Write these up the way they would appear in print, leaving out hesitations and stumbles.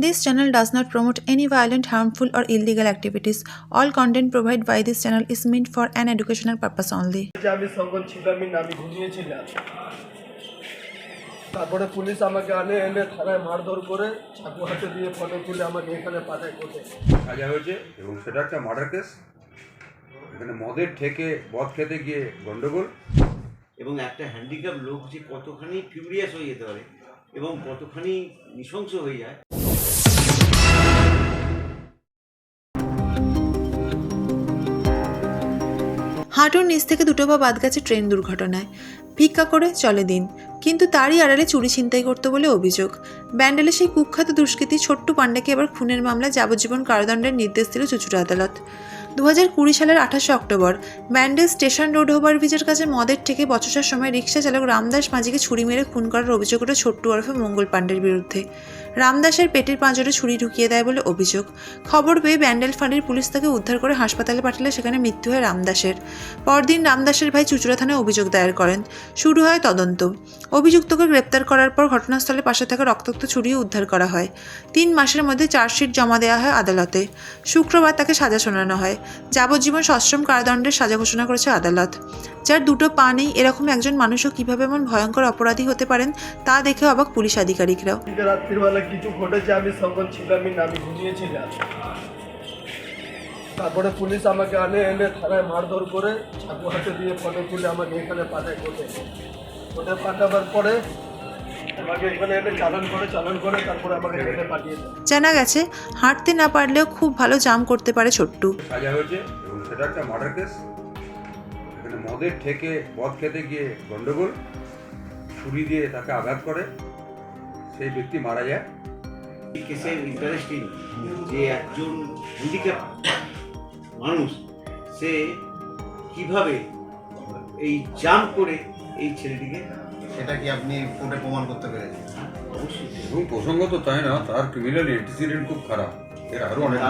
This channel does not promote any violent, harmful, or illegal activities. All content provided by this channel is meant for an educational purpose only. আমি সঙ্গন ছিলাম না, আমি ঘুমিয়েছিলাম। তারপরে police আমাকে এনে থানায় মারধর করে চাকু হাতে দিয়ে ফটো তুলে আমাকে এখানে পাঠায় কোর্টে। সাজা হয়েছে এবং সেটা একটা মার্ডার কেস। এখানে মদের ঠেকে মদ খেতে গিয়ে গন্ডগোল এবং একটা হ্যান্ডিক্যাপ লোক যে কতখানি ফিউরিয়াস হয়ে যেতে পারে এবং কতখানি নৃশংস হয়ে যায়। হাঁটুর নিচ থেকে দুটো পা বাদ গেছে ট্রেন দুর্ঘটনায়। ভিক্ষা করে চলে দিন, কিন্তু তারই আড়ালে চুরি ছিনতাই করতে বলে অভিযোগ। ব্যান্ডেলে সেই কুখ্যাত দুষ্কৃতী ছোট্টু পাণ্ডেকে এবার খুনের মামলায় যাবজ্জীবন কারাদণ্ডের নির্দেশ দিল চুঁচুড়া আদালত। 2020 সালের 28 অক্টোবর ব্যান্ডেল স্টেশন রোড ওভারব্রিজের কাছে মদের ঠেকে বচসার সময় রিকশা চালক রামদাস মাঝিকে ছুরি মেরে খুন করার অভিযোগ ওঠে ছোট্টু ওরফে মঙ্গল পাণ্ডের বিরুদ্ধে। রামদাসের পেটের পাঁজরে ছুরি ঢুকিয়ে দেয় বলে অভিযোগ। খবর পেয়ে ব্যান্ডেল ফাঁড়ির পুলিশ তাকে উদ্ধার করে হাসপাতালে পাঠালে সেখানে মৃত্যু হয় রামদাসের। পরদিন রামদাসের ভাই চুঁচুড়া থানায় অভিযোগ দায়ের করেন। শুরু হয় তদন্ত। অভিযুক্তকে গ্রেপ্তার করার পর ঘটনাস্থলে পাশে থাকা রক্তাক্ত ছুরিও উদ্ধার করা হয়। 3 মাসের মধ্যে চার্জশিট জমা দেওয়া হয় আদালতে। শুক্রবার তাকে সাজা শোনানো হয়। যাবজ্জীবন সশ্রম কারাদণ্ডের সাজা ঘোষণা করেছে আদালত। যার দুটো পা নেই এরকম একজন মানুষও কিভাবে এমন ভয়ঙ্কর অপরাধী হতে পারেন তা দেখে অবাক পুলিশ আধিকারিকরাও। রাত্রিবেলা কিছু ঘটেছে, আমি সঙ্গন ছিলাম না, আমি ঘুমিয়েছিলাম। তারপরে পুলিশ আমাকে এনে থানায় মারধর করে চাকু হাতে দিয়ে ফটো তুলে আমাকে এখানে পাঠায় কোর্টে পাঠাবার পরে আমাকে এখানে এনে চালান করে তারপরে আমাকে এখানে পাঠিয়ে দেয়। জানা গেছে হাঁটতে না পারলেও খুব ভালো জাম করতে পারে ছোট্টু। সাজা হয়েছে এবং সেটা একটা মার্ডার কেস। এখানে মদের ঠেকে মদ খেতে গিয়ে গন্ডগোল, ছুরি দিয়ে তাকে আঘাত করে, সেই ব্যক্তি মারা যায়। এই কেসের ইন্টারেস্টিং যে একজন হ্যান্ডিক্যাপ মানুষ সে কিভাবে এই জাম্প করে এই ছেলেটিকে, সেটা কি আপনি কোর্টে প্রমাণ করতে পেরেছেন? অবশ্যই এবং প্রসঙ্গত তাই না, তার ক্রিমিনাল অ্যান্টিসিডেন্ট খুব খারাপ। এর আরও অনেক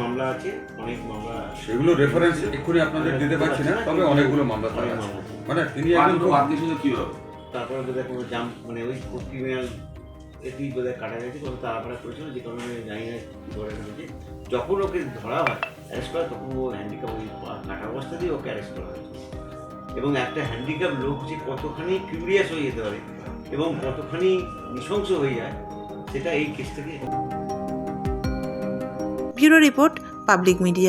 মামলা আছে, অনেক মামলা, সেগুলো রেফারেন্স এক্ষুনি আপনাদের দিতে পারছি না, তবে অনেকগুলো মামলা তার আছে। মানে তিনি একজন কি হবে তারপরে বোধহয় কোনো জাম্প মানে ওই ক্রিমিনাল এটি বোধহয় কাটা গেছে, কোনো তাড়াতাড়া করেছিল যে কারণে জানি না কী করে ফেলেছে। যখন ওকে ধরা হয় অ্যারেস্ট করা তখন ও হ্যান্ডিক্যাপ ওই কাটা অবস্থা দিয়ে ওকে অ্যারেস্ট করা হয়েছে। এবং একটা হ্যান্ডিক্যাপ লোক যে কতখানি ফিউরিয়াস হয়ে যেতে পারে এবং কতখানি নৃশংস হয়ে যায় সেটা এই কেস থেকে। Bureau report, public media.